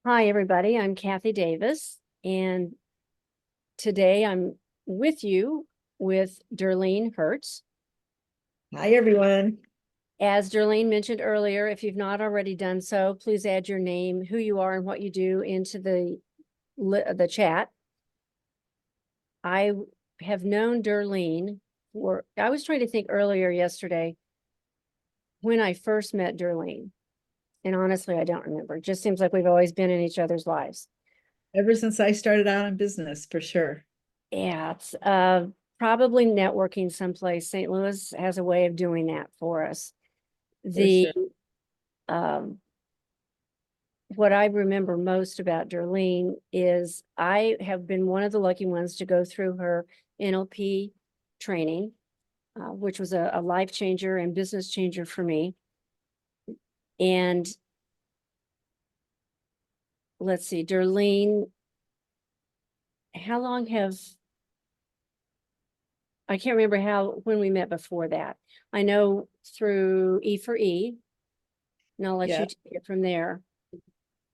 Hi, everybody. I'm Kathy Davis, and today I'm with you with Darlene Hertz. Hi, everyone. As Darlene mentioned earlier, if you've not already done so, please add your name, who you are, and what you do into the chat. I have known Darlene I was trying to think earlier yesterday when I first met Darlene, and honestly, I don't remember. It just seems like we've always been in each other's lives. Ever since I started out in business, for sure. Yeah, it's probably networking someplace. St. Louis has a way of doing that for us. For The sure. um, what I remember most about Darlene is I have been one of the lucky ones to go through her NLP training, which was a life changer and business changer for me. And let's see, Darlene, how long have I can't remember when we met before that. I know through E for E, and I'll let you Yeah. take it from there,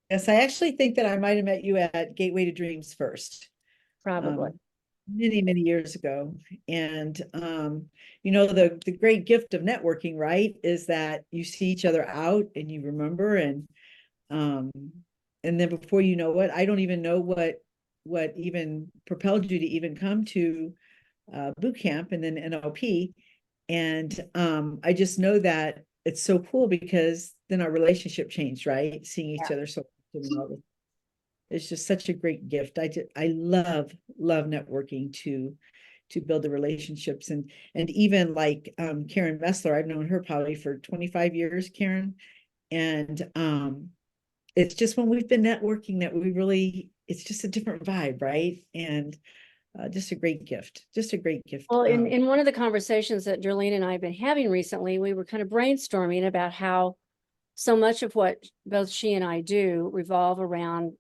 Yes, I actually think that I might have met you at Gateway to Dreams first, probably. um, many, many years ago. And the great gift of networking, right, is that you see each other out and you remember, um, and then before you know it, I don't even know what even propelled you to even come to boot camp and then NLP. And I just know that it's so cool because then our relationship changed, right? Seeing each other so often. It's just such a great gift. I love networking to build the relationships and even like Karen Messler, I've known her probably for 25 years, Karen. And it's just when we've been networking that we really, it's just a different vibe, right? And just a great gift, just a great gift. Well, in one of the conversations that Darlene and I have been having recently, we were kind of brainstorming about how so much of what both she and I do revolve around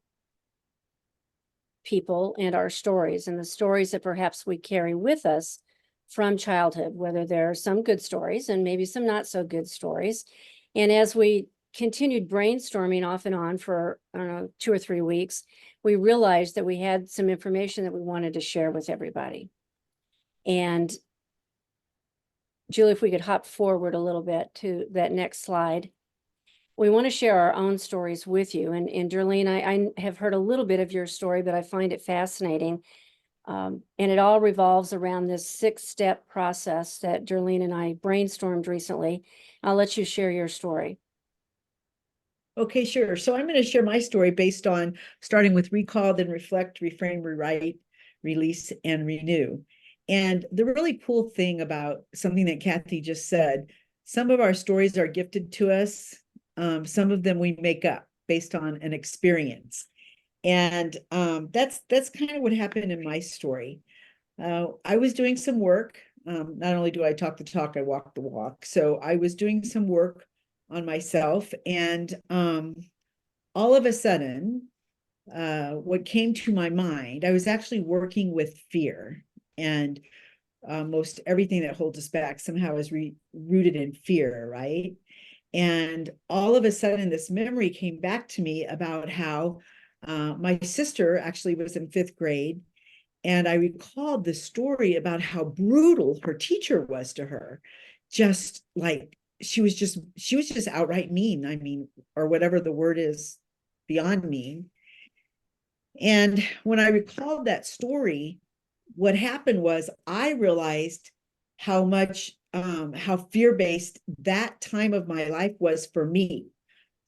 people and our stories and the stories that perhaps we carry with us from childhood, whether there are some good stories and maybe some not so good stories. And as we continued brainstorming off and on for, I don't know, 2 or 3 weeks, we realized that we had some information that we wanted to share with everybody. And Julie, if we could hop forward a little bit to that next slide. We want to share our own stories with you. And Darlene, I have heard a little bit of your story, but I find it fascinating. And it all revolves around this 6-step process that Darlene and I brainstormed recently. I'll let you share your story. Okay, sure. So I'm going to share my story based on starting with recall, then reflect, reframe, rewrite, release, and renew. And the really cool thing about something that Kathy just said, some of our stories are gifted to us. Some of them we make up based on an experience. And that's kind of what happened in my story. I was doing some work. Not only do I talk the talk, I walk the walk. So I was doing some work on myself, and all of a sudden, what came to my mind, I was actually working with fear, and most everything that holds us back somehow is rooted in fear, right? And all of a sudden, this memory came back to me about how my sister actually was in 5th grade, and I recalled the story about how brutal her teacher was to her. Just like she was just outright mean. I mean, or whatever the word is, beyond mean. And when I recalled that story, what happened was I realized how much how fear-based that time of my life was for me.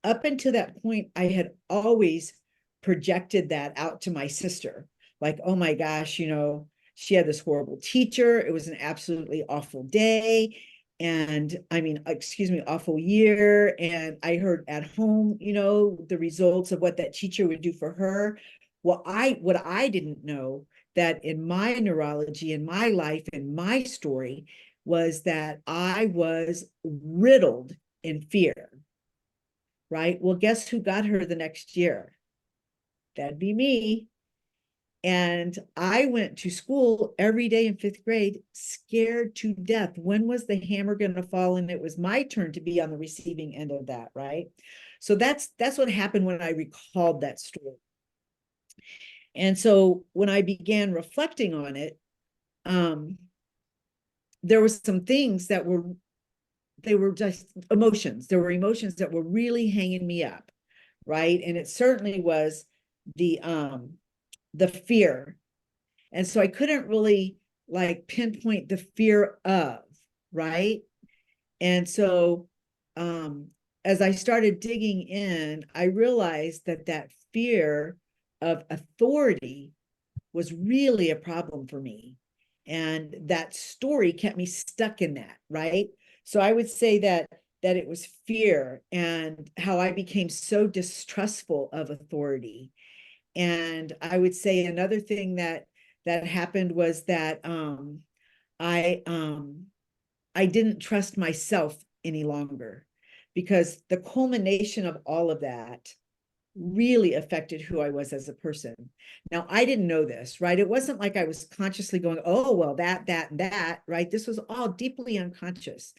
Up until that point, I had always projected that out to my sister. Like, oh my gosh, she had this horrible teacher. It was an absolutely awful day. And I mean, excuse me, awful year. And I heard at home, the results of what that teacher would do for her. Well, what I didn't know that in my neurology, in my life, in my story, was that I was riddled in fear, right? Well, guess who got her the next year? That'd be me. And I went to school every day in 5th grade, scared to death. When was the hammer going to fall? And it was my turn to be on the receiving end of that, right? So that's what happened when I recalled that story. And so when I began reflecting on it, there were some things that they were just emotions. There were emotions that were really hanging me up, right? And it certainly was the fear. And so I couldn't really like pinpoint the fear of, right? And so as I started digging in, I realized that that fear of authority was really a problem for me. And that story kept me stuck in that, right? So I would say that it was fear and how I became so distrustful of authority. And I would say another thing that happened was that I I didn't trust myself any longer, because the culmination of all of that really affected who I was as a person. Now, I didn't know this, right? It wasn't like I was consciously going, oh, well, that, and that, right? This was all deeply unconscious.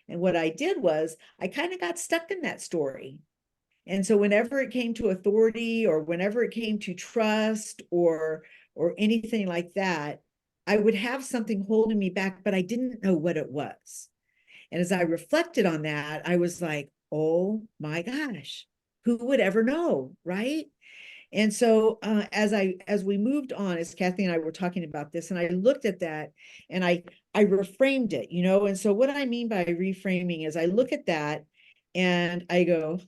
And what I did was I kind of got stuck in that story. And so whenever it came to authority, or whenever it came to trust, or anything like that, I would have something holding me back, but I didn't know what it was. And as I reflected on that, I was like, oh my gosh, who would ever know, right? And so as we moved on, as Kathy and I were talking about this, and I looked at that, and I reframed it, and so what I mean by reframing is I look at that and I go,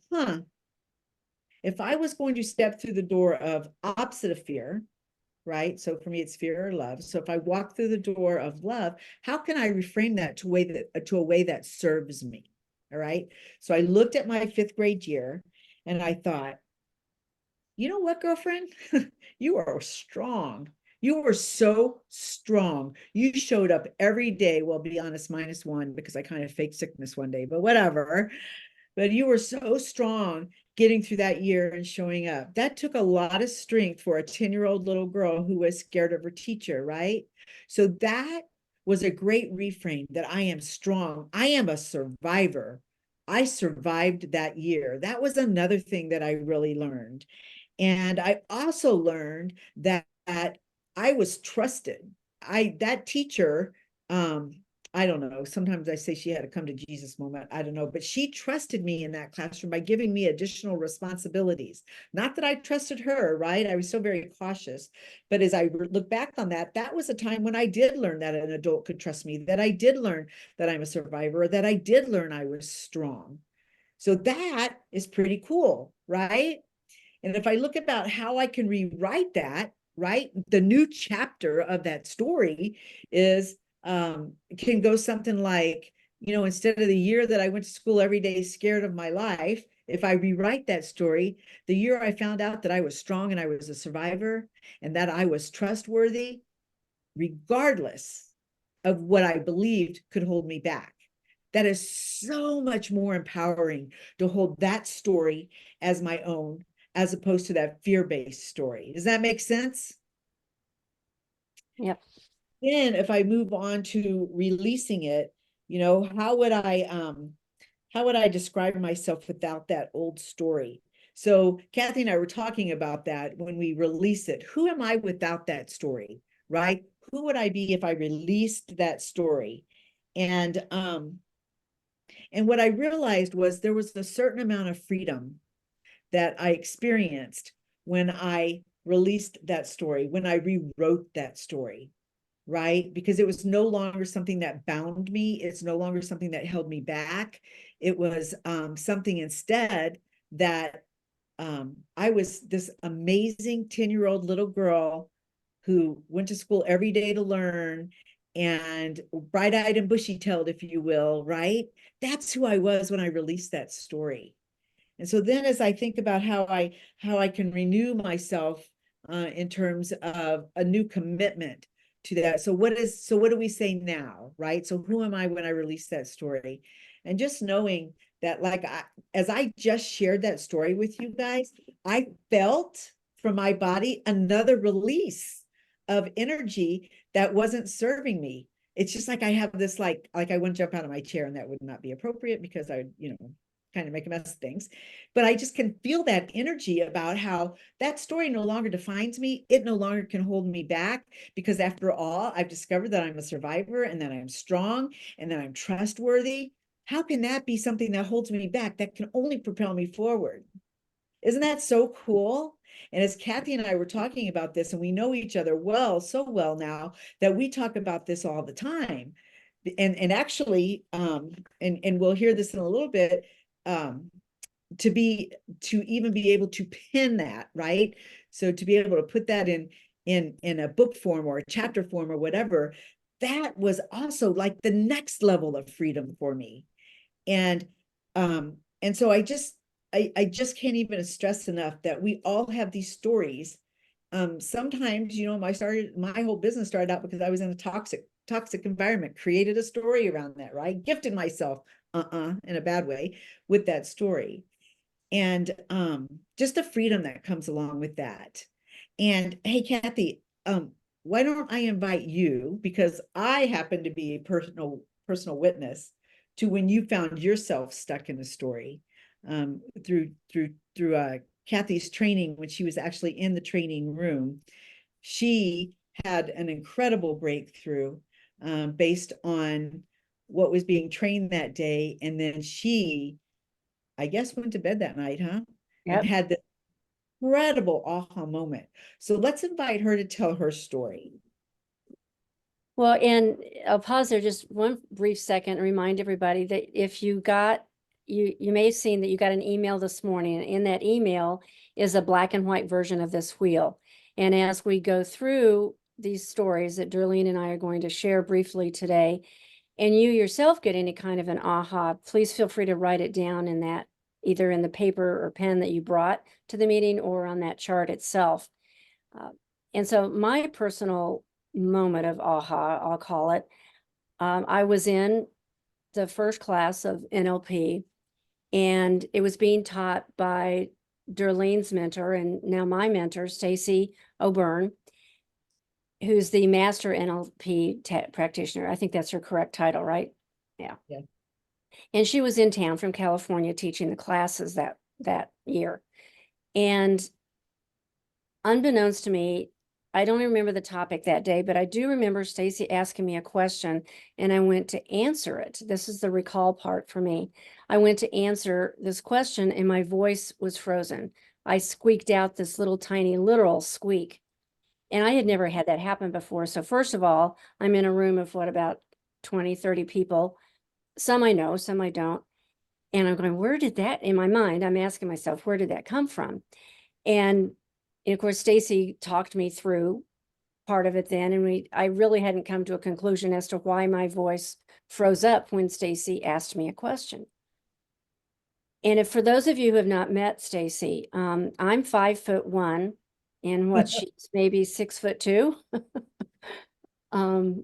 if I was going to step through the door of opposite of fear, right? So for me, it's fear or love. So if I walk through the door of love, how can I reframe that to a way that serves me? All right. So I looked at my 5th grade year and I thought, you know what, girlfriend? You are strong. You were so strong. You showed up every day. Well, be honest, -1, because I kind of faked sickness one day, but whatever. But you were so strong getting through that year and showing up. That took a lot of strength for a 10-year-old little girl who was scared of her teacher, right? So that was a great reframe, that I am strong. I am a survivor. I survived that year. That was another thing that I really learned. And I also learned that I was trusted. That teacher, I don't know, sometimes I say she had a come to Jesus moment, I don't know, but she trusted me in that classroom by giving me additional responsibilities. Not that I trusted her, right? I was so very cautious. But as I look back on that, that was a time when I did learn that an adult could trust me, that I did learn that I'm a survivor, that I did learn I was strong. So that is pretty cool, right? And if I look about how I can rewrite that, right, the new chapter of that story is can go something like, instead of the year that I went to school every day scared of my life, if I rewrite that story, the year I found out that I was strong and I was a survivor and that I was trustworthy, regardless of what I believed could hold me back. That is so much more empowering to hold that story as my own, as opposed to that fear-based story. Does that make sense? Yep. Then if I move on to releasing it, how would I describe myself without that old story? So Kathy and I were talking about that when we release it. Who am I without that story, right? Who would I be if I released that story? And what I realized was there was a certain amount of freedom that I experienced when I released that story, when I rewrote that story, right? Because it was no longer something that bound me. It's no longer something that held me back. It was something instead that I was this amazing 10-year-old little girl who went to school every day to learn, and bright-eyed and bushy-tailed, if you will, right? That's who I was when I released that story. And so then as I think about how I can renew myself in terms of a new commitment to that. So what do we say now, right? So who am I when I release that story? And just knowing that, like, as I just shared that story with you guys, I felt from my body another release. of energy that wasn't serving me. It's just like I have this like I wouldn't jump out of my chair, and that would not be appropriate because I would, kind of make a mess of things. But I just can feel that energy about how that story no longer defines me. It no longer can hold me back, because after all, I've discovered that I'm a survivor, and that I'm strong, and that I'm trustworthy. How can that be something that holds me back? That can only propel me forward. Isn't that so cool? And as Kathy and I were talking about this, and we know each other well, so well now, that we talk about this all the time. And actually, and we'll hear this in a little bit, um, to even be able to pin that, right? So to be able to put that in a book form or a chapter form or whatever, that was also like the next level of freedom for me. And so I just can't even stress enough that we all have these stories. Sometimes, my whole business started out because I was in a toxic environment, created a story around that, right? Gifted myself, in a bad way, with that story. And just the freedom that comes along with that. And hey, Kathy, why don't I invite you, because I happen to be a personal witness to when you found yourself stuck in a story, through Kathy's training. When she was actually in the training room, she had an incredible breakthrough, based on what was being trained that day. And then she, I guess, went to bed that night, huh? And Yep. had this incredible aha moment. So let's invite her to tell her story. Well, and I'll pause there just one brief second and remind everybody that if you got, you may have seen that you got an email this morning, and in that email is a black and white version of this wheel. And as we go through these stories that Darlene and I are going to share briefly today, and you yourself get any kind of an aha, please feel free to write it down in that, either in the paper or pen that you brought to the meeting or on that chart itself. And so my personal moment of aha, I'll call it, I was in the first class of NLP, and it was being taught by Darlene's mentor and now my mentor, Stacy O'Byrne, who's the master NLP practitioner. I think that's her correct title, right? Yeah. Yeah. And she was in town from California teaching the classes that year. And unbeknownst to me, I don't remember the topic that day, but I do remember Stacy asking me a question, and I went to answer it. This is the recall part for me. I went to answer this question, and my voice was frozen. I squeaked out this little tiny literal squeak, and I had never had that happen before. So first of all, I'm in a room of about 20, 30 people. Some I know, some I don't. And I'm going, where did that, in my mind, I'm asking myself, where did that come from? And of course, Stacy talked me through part of it then, and I really hadn't come to a conclusion as to why my voice froze up when Stacy asked me a question. And if for those of you who have not met Stacy, I'm 5'1", and what she's maybe 6'2",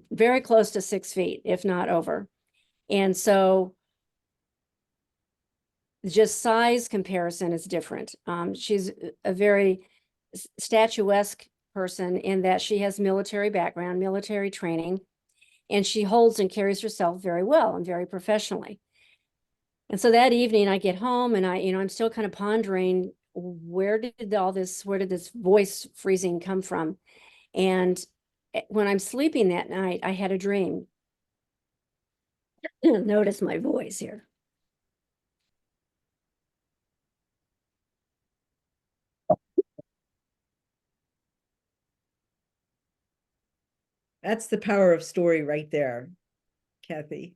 very close to 6 feet, if not over. And so just size comparison is different. She's a very statuesque person in that she has military background, military training, and she holds and carries herself very well and very professionally. And so that evening I get home, and I'm still kind of pondering, where did this voice freezing come from? And when I'm sleeping that night, I had a dream. Notice my voice here. That's the power of story right there, Kathy.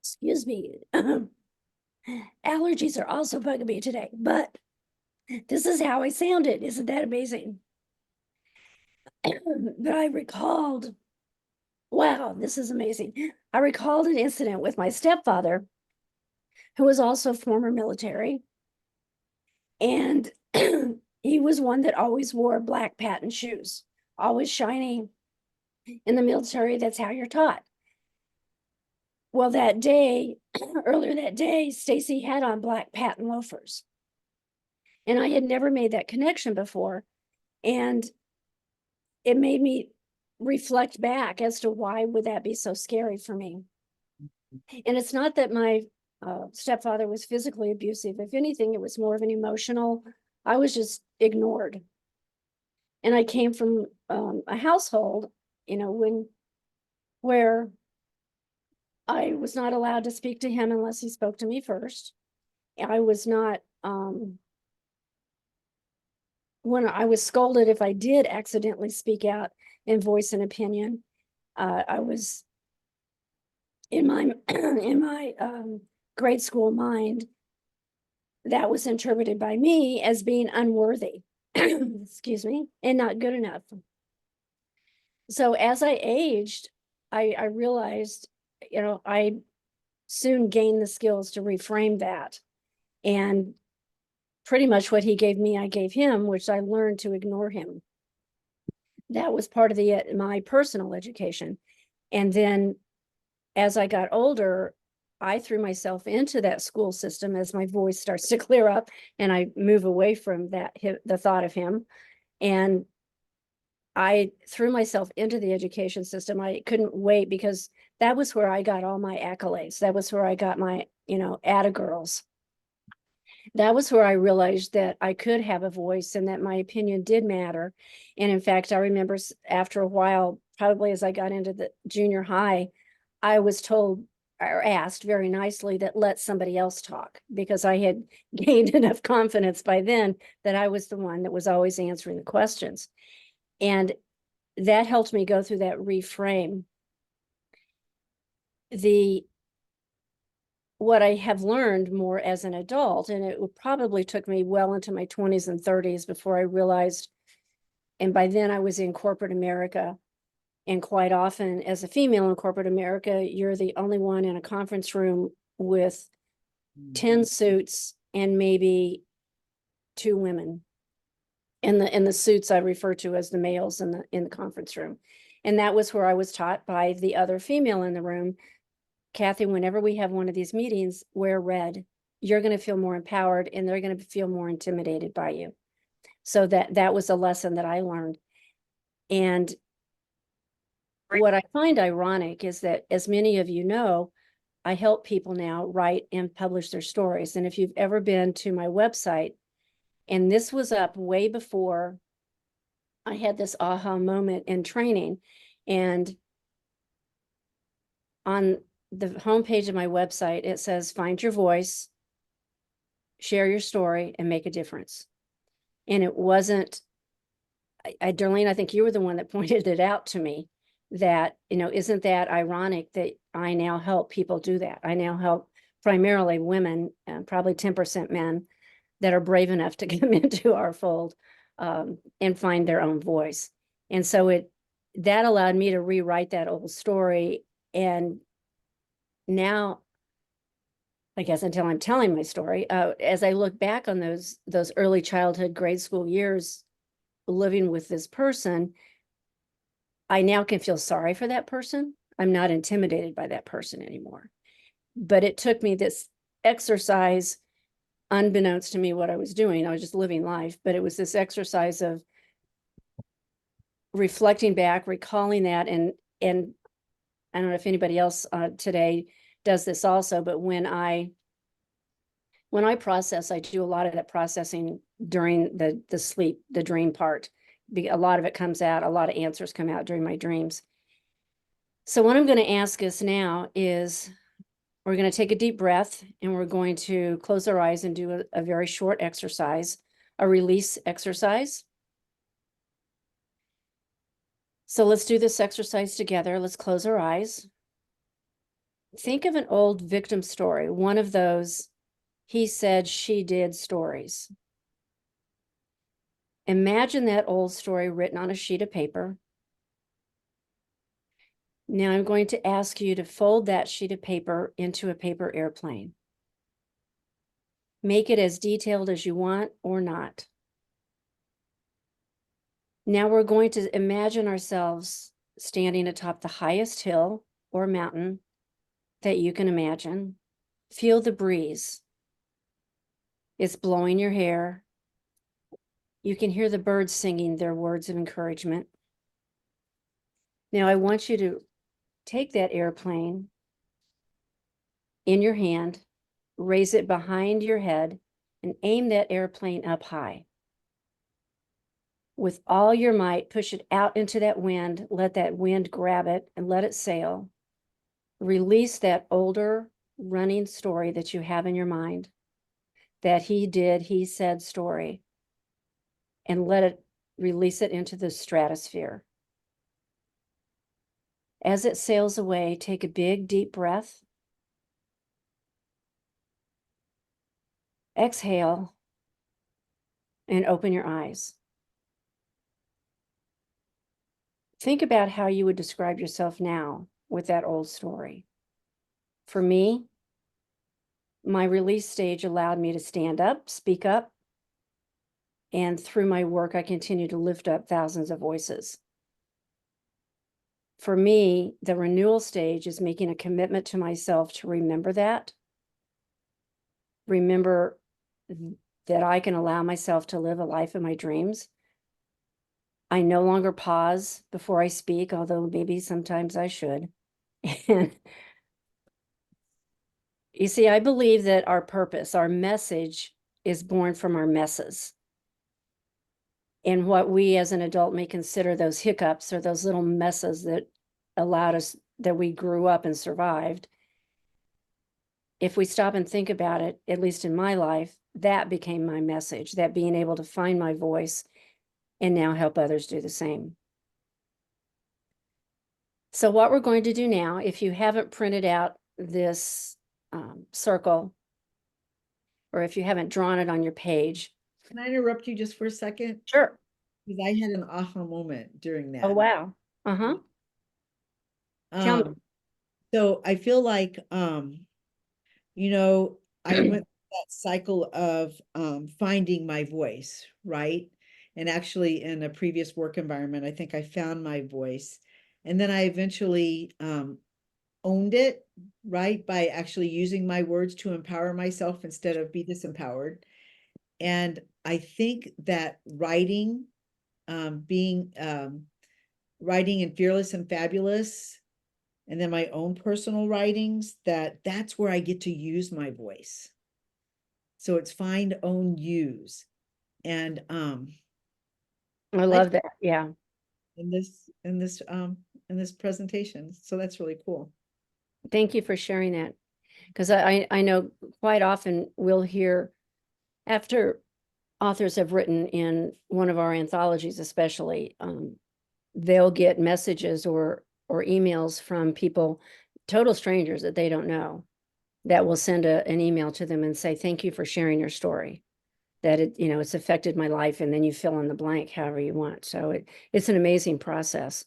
Excuse me. Allergies are also bugging me today, but this is how I sounded. Isn't that amazing? But I recalled, wow, this is amazing. I recalled an incident with my stepfather, who was also former military. And he was one that always wore black patent shoes, always shiny. In the military, that's how you're taught. Well, that day, earlier that day, Stacy had on black patent loafers. And I had never made that connection before. And it made me reflect back as to why would that be so scary for me. And it's not that my stepfather was physically abusive. If anything, it was more of an emotional, I was just ignored. And I came from a household, where I was not allowed to speak to him unless he spoke to me first. I was not, when I was scolded if I did accidentally speak out and voice an opinion, I was in my in my grade school mind, that was interpreted by me as being unworthy, excuse me, and not good enough. So as I aged, I realized, I soon gained the skills to reframe that. And pretty much what he gave me, I gave him, which I learned to ignore him. That was part of my personal education. And then as I got older, I threw myself into that school system as my voice starts to clear up and I move away from the thought of him. And I threw myself into the education system. I couldn't wait because that was where I got all my accolades. That was where I got my, atta girls. That was where I realized that I could have a voice and that my opinion did matter. And in fact, I remember after a while, probably as I got into the junior high, I was told or asked very nicely that let somebody else talk, because I had gained enough confidence by then that I was the one that was always answering the questions. And that helped me go through that reframe. What I have learned more as an adult, and it probably took me well into my 20s and 30s before I realized, and by then I was in corporate America. And quite often, as a female in corporate America, you're the only one in a conference room with 10 suits and maybe 2 women. And the suits I refer to as the males in the conference room. And that was where I was taught by the other female in the room, Kathy, whenever we have one of these meetings, wear red. You're going to feel more empowered and they're going to feel more intimidated by you. So that was a lesson that I learned. And what I find ironic is that, as many of you know, I help people now write and publish their stories. And if you've ever been to my website, and this was up way before I had this aha moment in training, and on the homepage of my website, it says, find your voice, share your story, and make a difference. And it wasn't, Darlene, I think you were the one that pointed it out to me, that, isn't that ironic that I now help people do that? I now help primarily women, and probably 10% men, that are brave enough to come into our fold and find their own voice. And so that allowed me to rewrite that old story. And now, I guess until I'm telling my story, as I look back on those early childhood, grade school years living with this person, I now can feel sorry for that person. I'm not intimidated by that person anymore. But it took me this exercise, unbeknownst to me what I was doing. I was just living life, but it was this exercise of reflecting back, recalling that, and I don't know if anybody else today does this also, but when I process, I do a lot of that processing during the sleep, the dream part. A lot of it comes out, a lot of answers come out during my dreams. So what I'm going to ask us now is, we're going to take a deep breath and we're going to close our eyes and do a very short exercise, a release exercise. So let's do this exercise together. Let's close our eyes. Think of an old victim story, one of those he said, she did stories. Imagine that old story written on a sheet of paper. Now I'm going to ask you to fold that sheet of paper into a paper airplane. Make it as detailed as you want or not. Now we're going to imagine ourselves standing atop the highest hill or mountain that you can imagine. Feel the breeze. It's blowing your hair. You can hear the birds singing their words of encouragement. Now I want you to take that airplane in your hand, raise it behind your head, and aim that airplane up high. With all your might, push it out into that wind, let that wind grab it and let it sail. Release that older running story that you have in your mind, that he did, he said story, and let it release it into the stratosphere. As it sails away, take a big, deep breath. Exhale and open your eyes. Think about how you would describe yourself now with that old story. For me, my release stage allowed me to stand up, speak up, and through my work, I continue to lift up thousands of voices. For me, the renewal stage is making a commitment to myself to remember that. Remember that I can allow myself to live a life of my dreams. I no longer pause before I speak, although maybe sometimes I should. And you see, I believe that our purpose, our message is born from our messes. And what we as an adult may consider those hiccups or those little messes that allowed us, that we grew up and survived. If we stop and think about it, at least in my life, that became my message, that being able to find my voice and now help others do the same. So what we're going to do now, if you haven't printed out this circle, or if you haven't drawn it on your page. Can I interrupt you just for a second? Sure. Because I had an aha moment during that. Oh, wow. Uh-huh. Tell me. So I feel like, you know, I went through that cycle of finding my voice, right? And actually in a previous work environment, I think I found my voice. And then I eventually owned it, right? By actually using my words to empower myself instead of be disempowered. And I think that writing, being writing in Fearless and Fabulous, and then my own personal writings, that's where I get to use my voice. So it's find, own, use. And I love that. Yeah. in this presentation. So that's really cool. Thank you for sharing that. Because I know quite often we'll hear after authors have written in one of our anthologies, especially, they'll get messages or emails from people, total strangers that they don't know, that will send an email to them and say, thank you for sharing your story, that it's affected my life. And then you fill in the blank however you want. So it's an amazing process.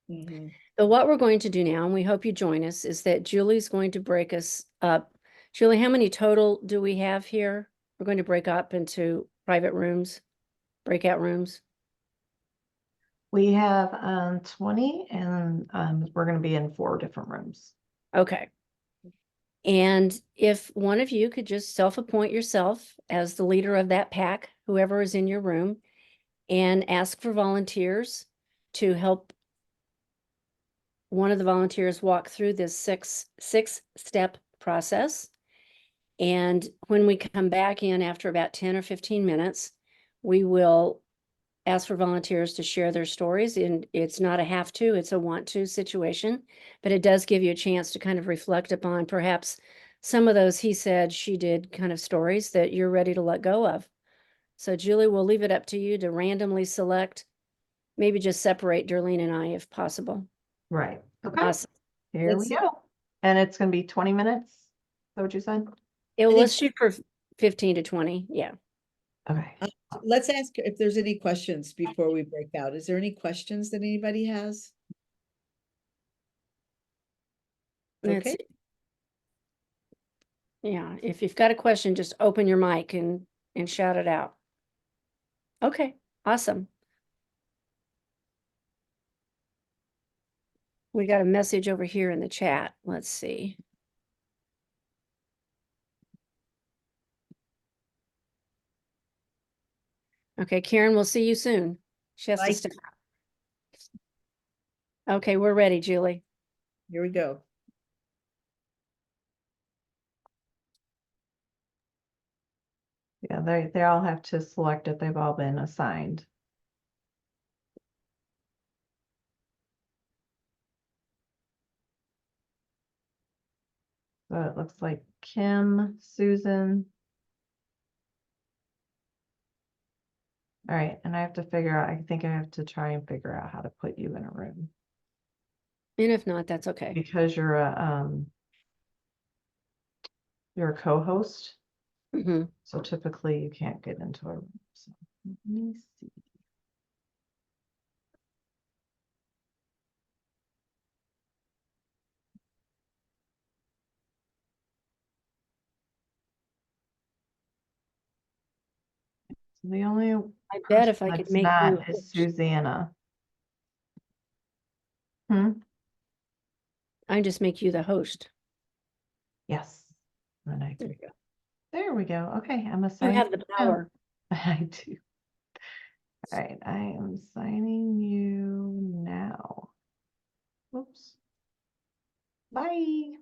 Mm-hmm. But what we're going to do now, and we hope you join us, is that Julie's going to break us up. Julie, how many total do we have here? We're going to break up into private rooms, breakout rooms. We have 20, and we're going to be in 4 different rooms. Okay. And if one of you could just self-appoint yourself as the leader of that pack, whoever is in your room, and ask for volunteers to help one of the volunteers walk through this six-step process. And when we come back in after about 10 or 15 minutes, we will ask for volunteers to share their stories. And it's not a have to, it's a want to situation, but it does give you a chance to kind of reflect upon perhaps some of those he said, she did kind of stories that you're ready to let go of. So Julie, we'll leave it up to you to randomly select, maybe just separate Darlene and I if possible. Right. Okay. Awesome. Here we go. And it's going to be 20 minutes. Is that what you said? Let's shoot for 15 to 20. Yeah. Okay. Let's ask if there's any questions before we break out. Is there any questions that anybody has? Okay. Yeah, if you've got a question, just open your mic and shout it out. Okay, awesome. We got a message over here in the chat. Let's see. Okay, Karen, we'll see you soon. She has to Bye. step out. Okay, we're ready, Julie. Here we go. Yeah, they all have to select it. They've all been assigned. So it looks like Kim, Susan. All right, and I have to figure out, I think I have to try and figure out how to put you in a room And if not, that's okay. because you're a co-host. Hmm. So typically you can't get into a room. So let me see. So the only I bet if person I could that's make you not a is host, Susanna. Hmm? I just make you the host. Yes. And then There you go. there we go. Okay, I'm You assigning. have the power. I do. All right, I am signing you now. Oops. Bye.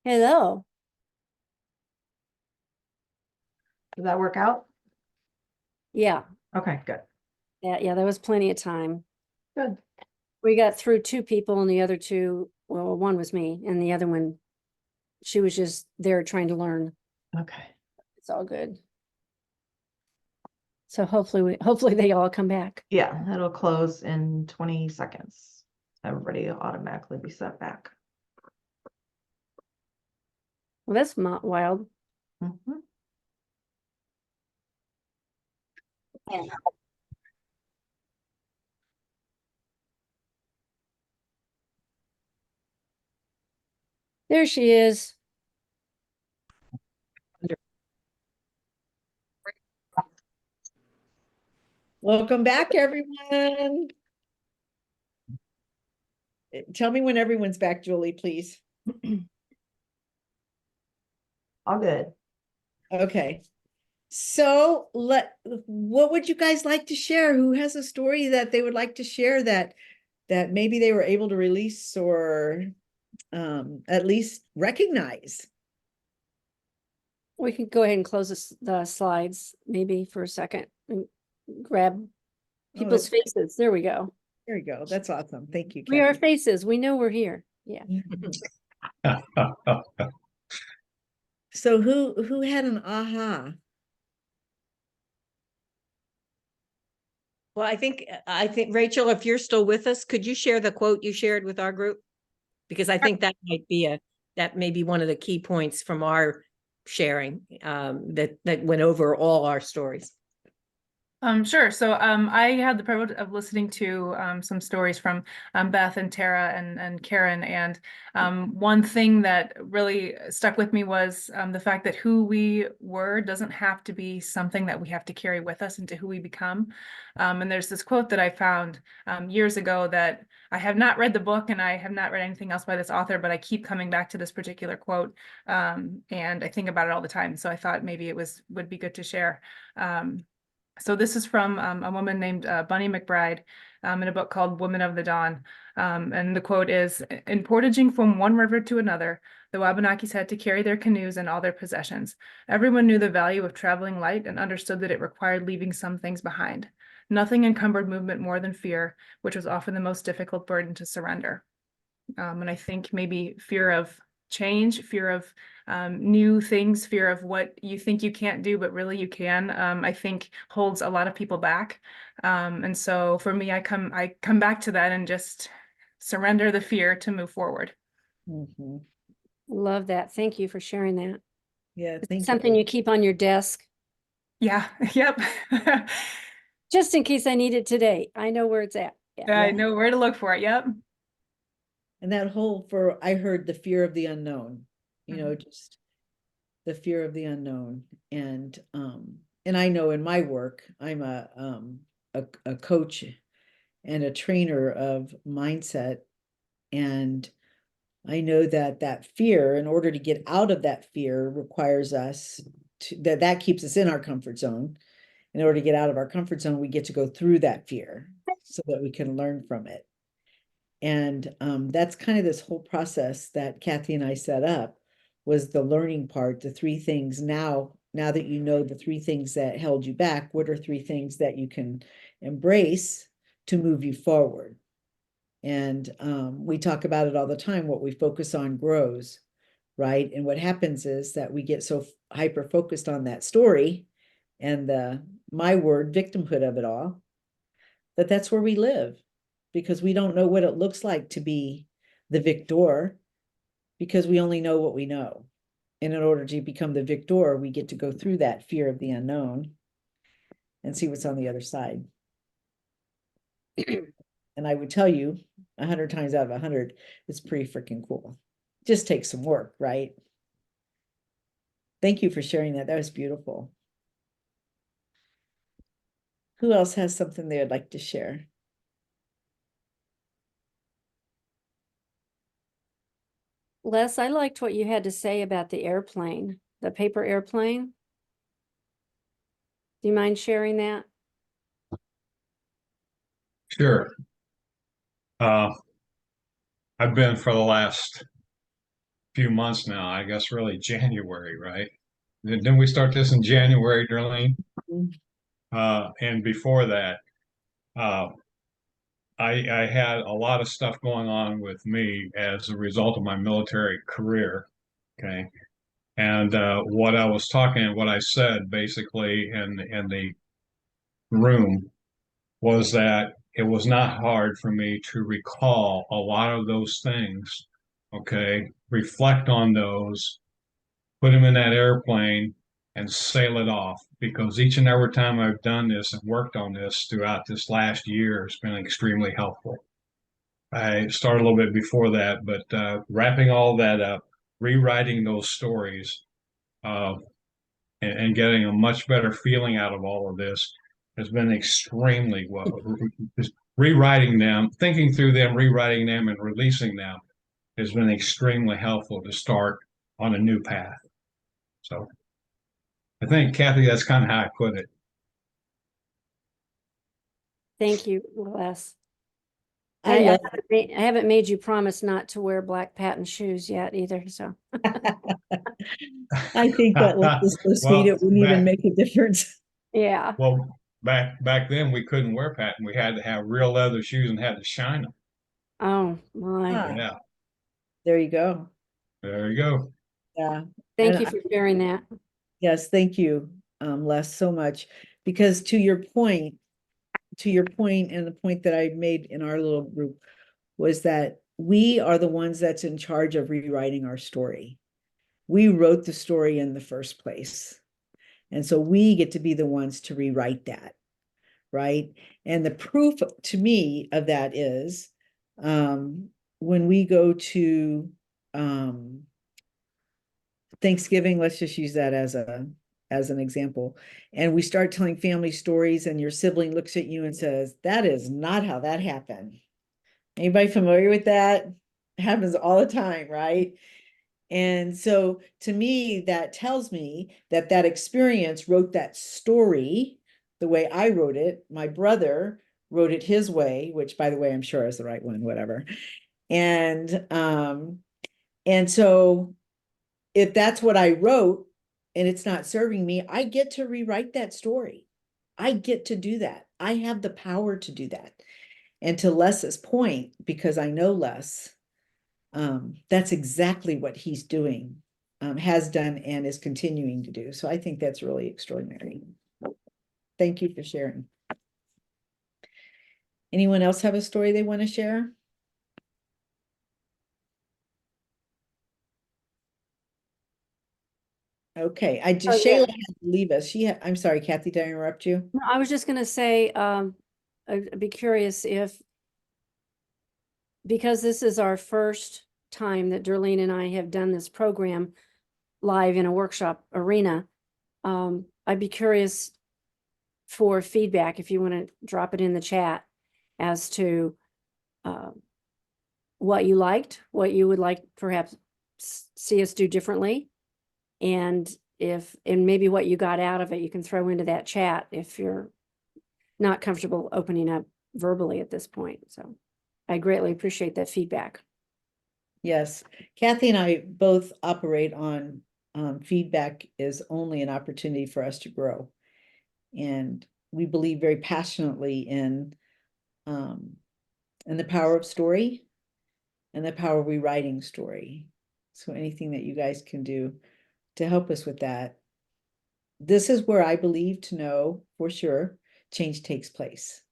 Hello. Does that work out? Yeah, Okay, good. yeah, there was plenty of time. Good. We got through 2 people and the other 2, well, one was me and the other one, she was just there trying to learn. Okay. It's all good. So hopefully they all come back. Yeah, it'll close in 20 seconds. Everybody will automatically be set back. Well, that's wild. Mhm. There she is. Welcome back, everyone. Tell me when everyone's back, Julie, please. All good. Okay. So what would you guys like to share? Who has a story that they would like to share that maybe they were able to release or at least recognize? We can go ahead and close the slides maybe for a second and grab people's that's- faces. There we go. There you go. That's awesome. Thank you, We are Kathy. faces. We know we're here. Yeah. So who had an aha? Well, I think Rachel, if you're still with us, could you share the quote you shared with our group? Because I think that may be one of the key points from our sharing, that went over all our stories. Sure. So I had the privilege of listening to some stories from Beth and Tara and Karen. And one thing that really stuck with me was the fact that who we were doesn't have to be something that we have to carry with us into who we become. And there's this quote that I found years ago that I have not read the book and I have not read anything else by this author, but I keep coming back to this particular quote. And I think about it all the time. So I thought maybe would be good to share. So this is from a woman named Bunny McBride in a book called Women of the Dawn. And the quote is, "In portaging from one river to another, the Wabanakis had to carry their canoes and all their possessions. Everyone knew the value of traveling light and understood that it required leaving some things behind. Nothing encumbered movement more than fear, which was often the most difficult burden to surrender." And I think maybe fear of change, fear of new things, fear of what you think you can't do, but really you can, I think holds a lot of people back. And so for me, I come back to that and just surrender the fear to move forward. Mhm. Love that. Thank you for sharing that. Yeah, Is it thank something you. you keep on your desk? Yeah, yep. Just in case I need it today. I know where it's at. Yeah. I know where to look for it. Yep. And that whole I heard the fear of the unknown, just the fear of the unknown. And I know in my work, I'm a coach and a trainer of mindset. And I know that fear, in order to get out of that fear, requires us that keeps us in our comfort zone. In order to get out of our comfort zone, we get to go through that fear so that we can learn from it. And that's kind of this whole process that Kathy and I set up, was the learning part, the 3 things. Now that you know the 3 things that held you back, what are 3 things that you can embrace to move you forward? And we talk about it all the time. What we focus on grows, right? And what happens is that we get so hyper focused on that story and my word, victimhood of it all, that's where we live, because we don't know what it looks like to be the victor, because we only know what we know. And in order to become the victor, we get to go through that fear of the unknown and see what's on the other side. And I would tell you 100 times out of 100, it's pretty freaking cool. Just takes some work, right? Thank you for sharing that. That was beautiful. Who else has something they would like to share? Les, I liked what you had to say about the airplane, the paper airplane. Do you mind sharing that? Sure. I've been for the last few months now, I guess really January, right? Didn't we start this in January, Darlene? Mhm. And before that, uh, I had a lot of stuff going on with me as a result of my military career. Okay. And what I was talking, what I said basically in the room was that it was not hard for me to recall a lot of those things. Okay. Reflect on those, put them in that airplane and sail it off because each and every time I've done this and worked on this throughout this last year, it's been extremely helpful. I started a little bit before that, but wrapping all that up, rewriting those stories, uh, and getting a much better feeling out of all of this has been extremely well. Just rewriting them, thinking through them, rewriting them, and releasing them has been extremely helpful to start on a new path. So I think, Kathy, that's kind of how I put it. Thank you, Les. I love I haven't made you promise not to wear black patent shoes yet either, so. I think that was just so sweet. Well, It wouldn't even back, make a difference. Yeah, well, back then we couldn't wear patent. We had to have real leather shoes and had to shine them. oh, my. Ah, Yeah, there you go. there you go. Yeah. Thank And you for sharing that. yes, thank you, Les, so much. Because to your point, and the point that I made in our little group was that we are the ones that's in charge of rewriting our story. We wrote the story in the first place. And so we get to be the ones to rewrite that, right? And the proof to me of that is when we go to Thanksgiving, let's just use that as an example, and we start telling family stories and your sibling looks at you and says, that is not how that happened. Anybody familiar with that? It happens all the time, right? And so to me, that tells me that that experience wrote that story the way I wrote it. My brother wrote it his way, which by the way, I'm sure is the right one, whatever. And so if that's what I wrote and it's not serving me, I get to rewrite that story. I get to do that. I have the power to do that. And to Les's point, because I know Les, that's exactly what he's doing, has done, and is continuing to do. So I think that's really extraordinary. Thank you for sharing. Anyone else have a story they want to share? Okay, Oh, Shayla yeah. had to leave us. I'm sorry, Kathy, did I interrupt you? No, I was just gonna say, I'd be curious if, because this is our first time that Darlene and I have done this program live in a workshop arena, I'd be curious for feedback, if you want to drop it in the chat, as to what you liked, what you would like perhaps see us do differently, and maybe what you got out of it, you can throw into that chat if you're not comfortable opening up verbally at this point. So I greatly appreciate that feedback. Yes, Kathy and I both operate on feedback is only an opportunity for us to grow. And we believe very passionately in the power of story and the power of rewriting story. So anything that you guys can do to help us with that. This is where I believe to know for sure change takes place,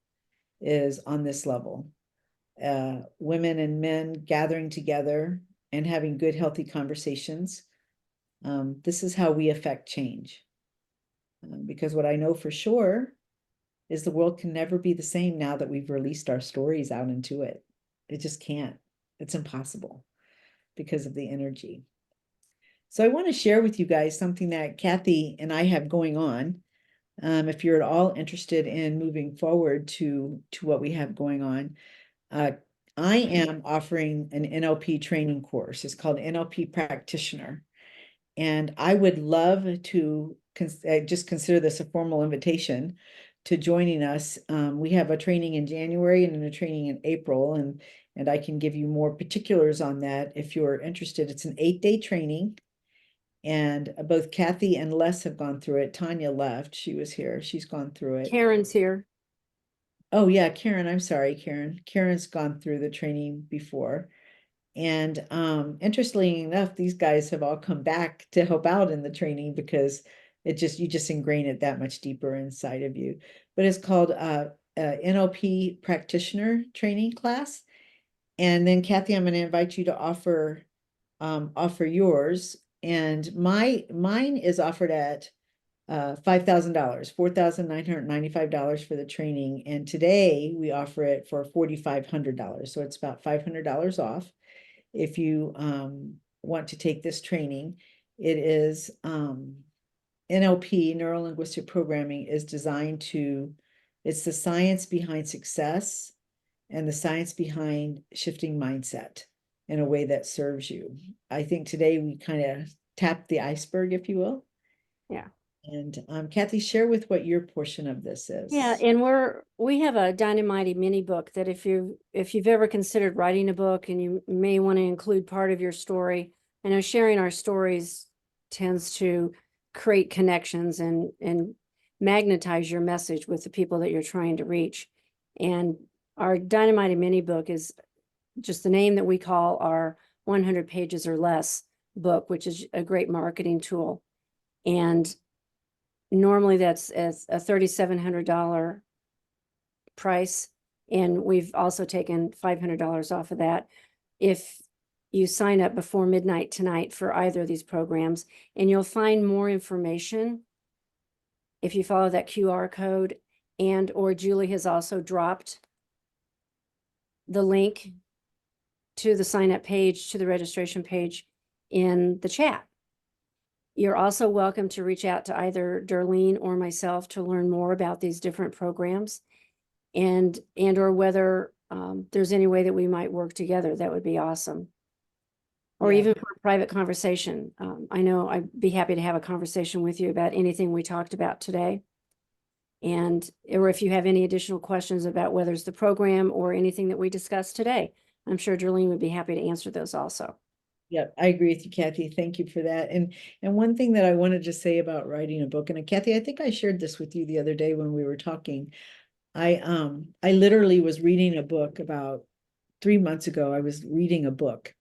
is on this level. Women and men gathering together and having good, healthy conversations. This is how we affect change. Because what I know for sure is the world can never be the same now that we've released our stories out into it. It just can't. It's impossible because of the energy. So I want to share with you guys something that Kathy and I have going on. If you're at all interested in moving forward to what we have going on, I am offering an NLP training course. It's called NLP Practitioner. And I would love to just consider this a formal invitation to joining us. We have a training in January and then a training in April, and I can give you more particulars on that if you're interested. It's an 8-day training. And both Kathy and Les have gone through it. Tanya left. She was here. She's gone through it. Karen's here. Oh, yeah, Karen. I'm sorry, Karen. Karen's gone through the training before. And interestingly enough, these guys have all come back to help out in the training because you just ingrain it that much deeper inside of you. But it's called NLP practitioner training class. And then Kathy, I'm going to invite you to offer yours. And mine is offered at $5,000, $4,995 for the training. And today we offer it for $4,500. So it's about $500 off. If you want to take this training, it is NLP, Neuro Linguistic Programming, is designed to, it's the science behind success and the science behind shifting mindset in a way that serves you. I think today we kind of tapped the iceberg, if you will. Yeah. And Kathy, share with what your portion of this is. Yeah, and we have a Dynamite mini book that if you've ever considered writing a book and you may want to include part of your story. I know sharing our stories tends to create connections and magnetize your message with the people that you're trying to reach. And our Dynamite mini book is just the name that we call our 100 pages or less book, which is a great marketing tool. And normally that's a $3,700 price. And we've also taken $500 off of that if you sign up before midnight tonight for either of these programs. And you'll find more information if you follow that QR code, or Julie has also dropped the link to the sign up page, to the registration page in the chat. You're also welcome to reach out to either Darlene or myself to learn more about these different programs and or whether there's any way that we might work together. That would be awesome. Or Yeah. even for a private conversation. I know I'd be happy to have a conversation with you about anything we talked about today. Or if you have any additional questions about whether it's the program or anything that we discussed today, I'm sure Darlene would be happy to answer those also. Yeah, I agree with you, Kathy. Thank you for that. And one thing that I wanted to say about writing a book, and Kathy, I think I shared this with you the other day when we were talking. I literally was reading a book about 3 months ago. I was reading a book.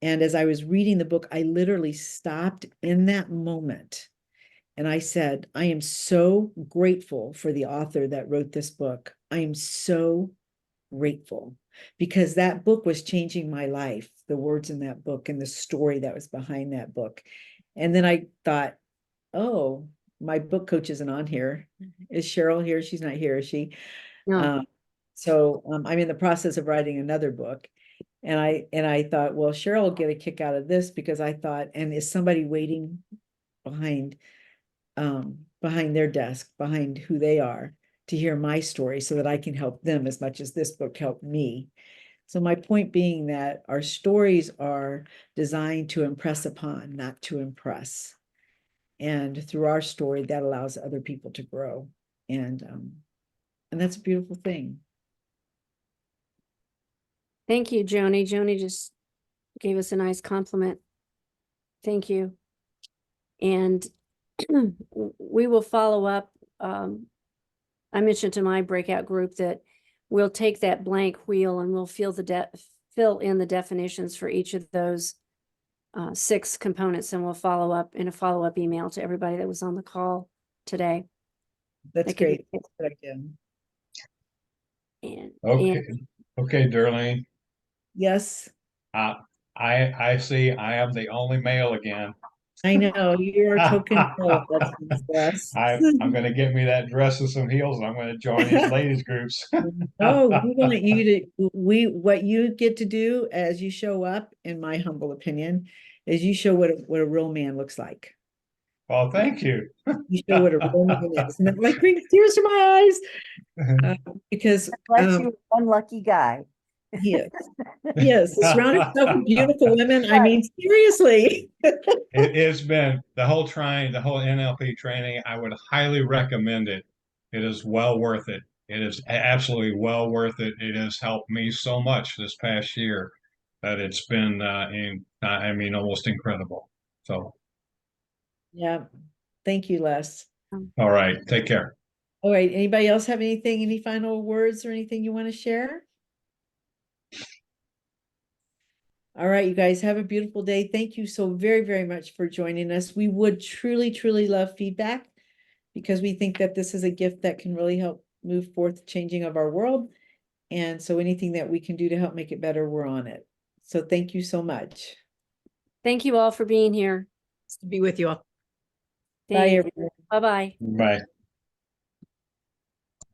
And as I was reading the book, I literally stopped in that moment. And I said, I am so grateful for the author that wrote this book. I am so grateful because that book was changing my life, the words in that book and the story that was behind that book. And then I thought, oh, my book coach isn't on here. Is Cheryl here? She's not here, is she? No. So I'm in the process of writing another book. And I thought, well, Cheryl will get a kick out of this because I thought, and is somebody waiting behind their desk, behind who they are, to hear my story so that I can help them as much as this book helped me. So my point being that our stories are designed to impress upon, not to impress. And through our story, that allows other people to grow. And that's a beautiful thing. Thank you, Joni. Joni just gave us a nice compliment. Thank you. And we will follow up. I mentioned to my breakout group that we'll take that blank wheel and we'll fill in the definitions for each of those 6 components, and we'll follow up in a follow-up email to everybody that was on the call today. That's great. That's what I did. Okay, Darlene. Yes. I see I am the only male again. I know you're a token male. That's I'm going to get me that dress and some heels, and I'm going to join these ladies groups. Oh, we want you to, what you get to do as you show up, in my humble opinion, is you show what a real man looks like. Well, thank you. You show what a real man is. And that like brings tears to my eyes. Because Bless you, one lucky guy. yes, yes, surround yourself with beautiful women. I mean, seriously. It's been the whole NLP training. I would highly recommend it It is well worth it. It is absolutely well worth it. It has helped me so much this past year that it's been, I mean, almost incredible. So, Yeah. Thank you, Les. all right, take care. All right, anybody else have anything, any final words or anything you want to share? All right, you guys have a beautiful day. Thank you so very, very much for joining us. We would truly, truly love feedback because we think that this is a gift that can really help move forth the changing of our world. And so anything that we can do to help make it better, we're on it. So thank you so much. Thank you all for being here. To be with you all. Bye, Thanks. everyone. Bye-bye. Bye.